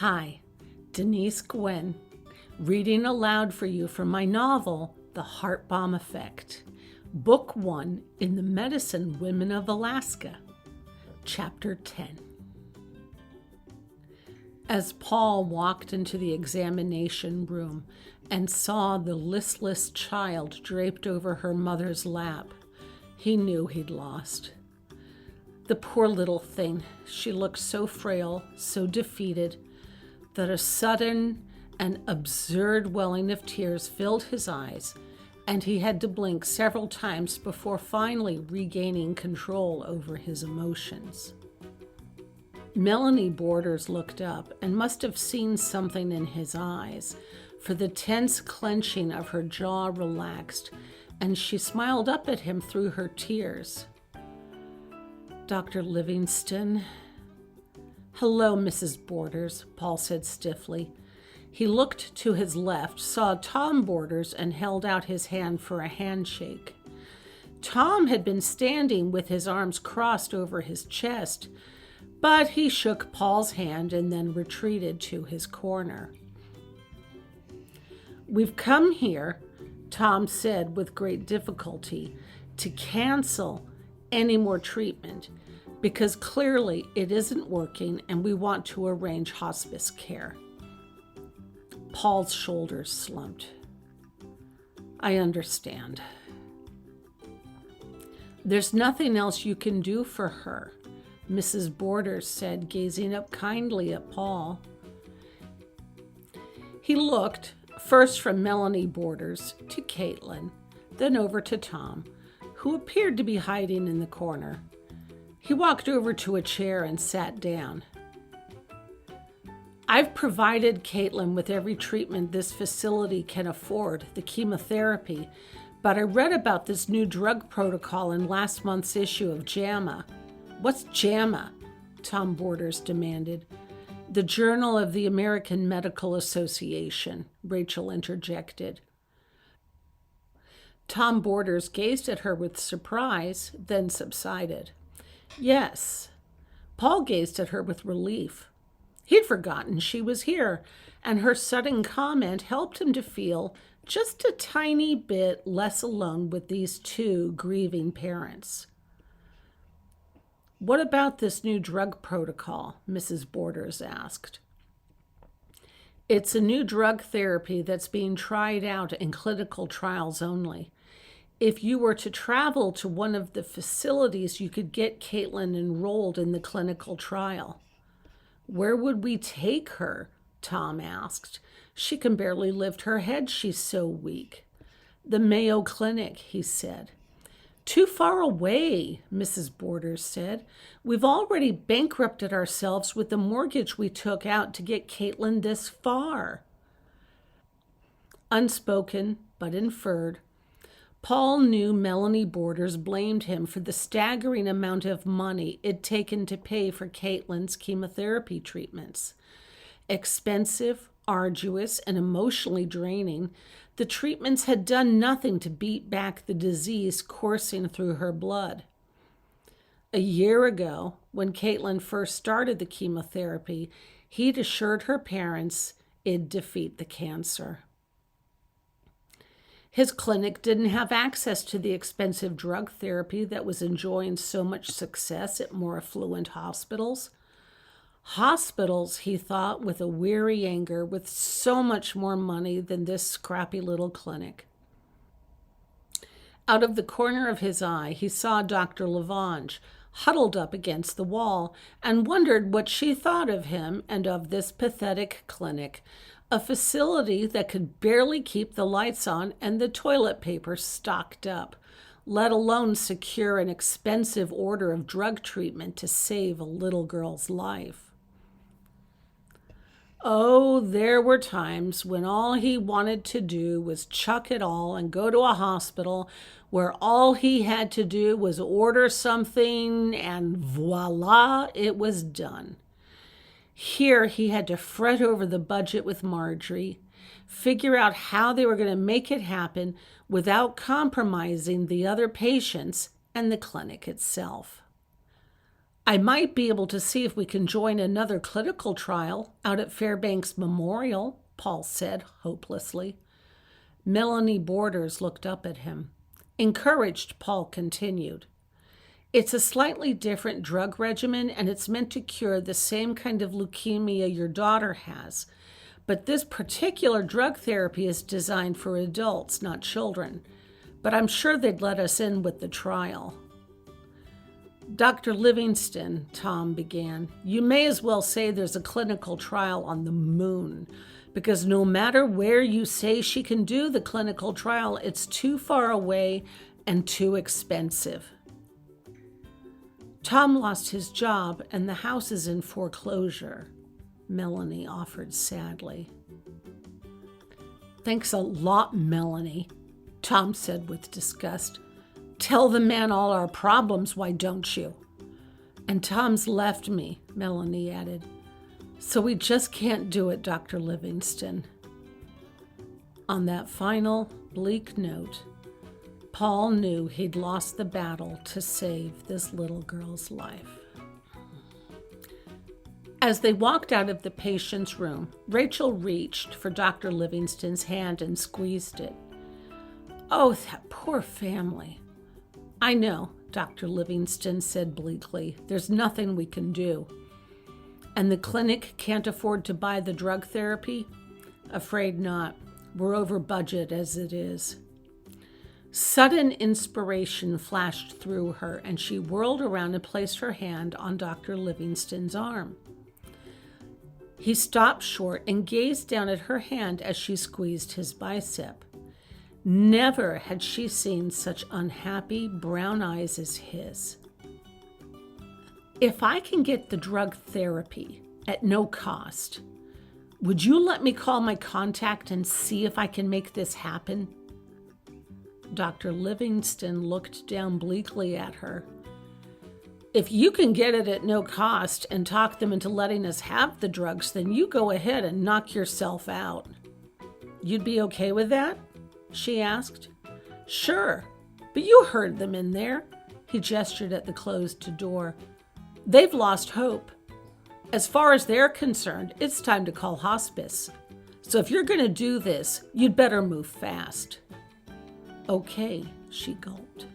Hi, Denise Gwen, reading aloud for you from my novel, The Heartbalm Effect, Book 1 in the Medicine Women of Alaska, Chapter 10. As Paul walked into the examination room and saw the listless child draped over her mother's lap, he knew he'd lost. The poor little thing, she looked so frail, so defeated, that a sudden and absurd welling of tears filled his eyes, and he had to blink several times before finally regaining control over his emotions. Melanie Borders looked up and must have seen something in his eyes, for the tense clenching of her jaw relaxed, and she smiled up at him through her tears. "Dr. Livingston." "Hello, Mrs. Borders," Paul said stiffly. He looked to his left, saw Tom Borders, and held out his hand for a handshake. Tom had been standing with his arms crossed over his chest, but he shook Paul's hand and then retreated to his corner. "We've come here," Tom said with great difficulty, "to cancel any more treatment, because clearly it isn't working and we want to arrange hospice care." Paul's shoulders slumped. "I understand." "There's nothing else you can do for her," Mrs. Borders said, gazing up kindly at Paul. He looked first from Melanie Borders to Caitlin, then over to Tom, who appeared to be hiding in the corner. He walked over to a chair and sat down. "I've provided Caitlin with every treatment this facility can afford, the chemotherapy, but I read about this new drug protocol in last month's issue of JAMA." "What's JAMA?" Tom Borders demanded. "The Journal of the American Medical Association," Rachel interjected. Tom Borders gazed at her with surprise, then subsided. "Yes." Paul gazed at her with relief. He'd forgotten she was here, and her sudden comment helped him to feel just a tiny bit less alone with these two grieving parents. "What about this new drug protocol?" Mrs. Borders asked. "It's a new drug therapy that's being tried out in clinical trials only. If you were to travel to one of the facilities, you could get Caitlin enrolled in the clinical trial." "Where would we take her?" Tom asked. "She can barely lift her head, she's so weak." "The Mayo Clinic," he said. "Too far away," Mrs. Borders said. "We've already bankrupted ourselves with the mortgage we took out to get Caitlin this far." Unspoken, but inferred, Paul knew Melanie Borders blamed him for the staggering amount of money it'd taken to pay for Caitlin's chemotherapy treatments. Expensive, arduous, and emotionally draining, the treatments had done nothing to beat back the disease coursing through her blood. A year ago, when Caitlin first started the chemotherapy, he'd assured her parents it'd defeat the cancer. His clinic didn't have access to the expensive drug therapy that was enjoying so much success at more affluent hospitals. Hospitals, he thought with a weary anger, with so much more money than this scrappy little clinic. Out of the corner of his eye, he saw Dr. Lavange huddled up against the wall and wondered what she thought of him and of this pathetic clinic, a facility that could barely keep the lights on and the toilet paper stocked up, let alone secure an expensive order of drug treatment to save a little girl's life. Oh, there were times when all he wanted to do was chuck it all and go to a hospital where all he had to do was order something and voila, it was done. Here he had to fret over the budget with Marjorie, figure out how they were going to make it happen without compromising the other patients and the clinic itself. I might be able to see if we can join another clinical trial out at Fairbanks Memorial, Paul said hopelessly. Melanie Borders looked up at him. Encouraged, Paul continued. It's a slightly different drug regimen, and it's meant to cure the same kind of leukemia your daughter has. But this particular drug therapy is designed for adults, not children. But I'm sure they'd let us in with the trial. Dr. Livingston, Tom began, you may as well say there's a clinical trial on the moon, because no matter where you say she can do the clinical trial, it's too far away and too expensive. Tom lost his job and the house is in foreclosure, Melanie offered sadly. Thanks a lot, Melanie, Tom said with disgust. Tell the man all our problems, why don't you? And Tom's left me, Melanie added. So we just can't do it, Dr. Livingston. On that final, bleak note, Paul knew he'd lost the battle to save this little girl's life. As they walked out of the patient's room, Rachel reached for Dr. Livingston's hand and squeezed it. Oh, that poor family. I know, Dr. Livingston said bleakly. There's nothing we can do. And the clinic can't afford to buy the drug therapy? Afraid not. We're over budget as it is. Sudden inspiration flashed through her, and she whirled around and placed her hand on Dr. Livingston's arm. He stopped short and gazed down at her hand as she squeezed his bicep. Never had she seen such unhappy brown eyes as his. If I can get the drug therapy at no cost, would you let me call my contact and see if I can make this happen? Dr. Livingston looked down bleakly at her. If you can get it at no cost and talk them into letting us have the drugs, then you go ahead and knock yourself out. You'd be okay with that? She asked. Sure, but you heard them in there. He gestured at the closed door. They've lost hope. As far as they're concerned, it's time to call hospice. So if you're going to do this, you'd better move fast. Okay, she gulped.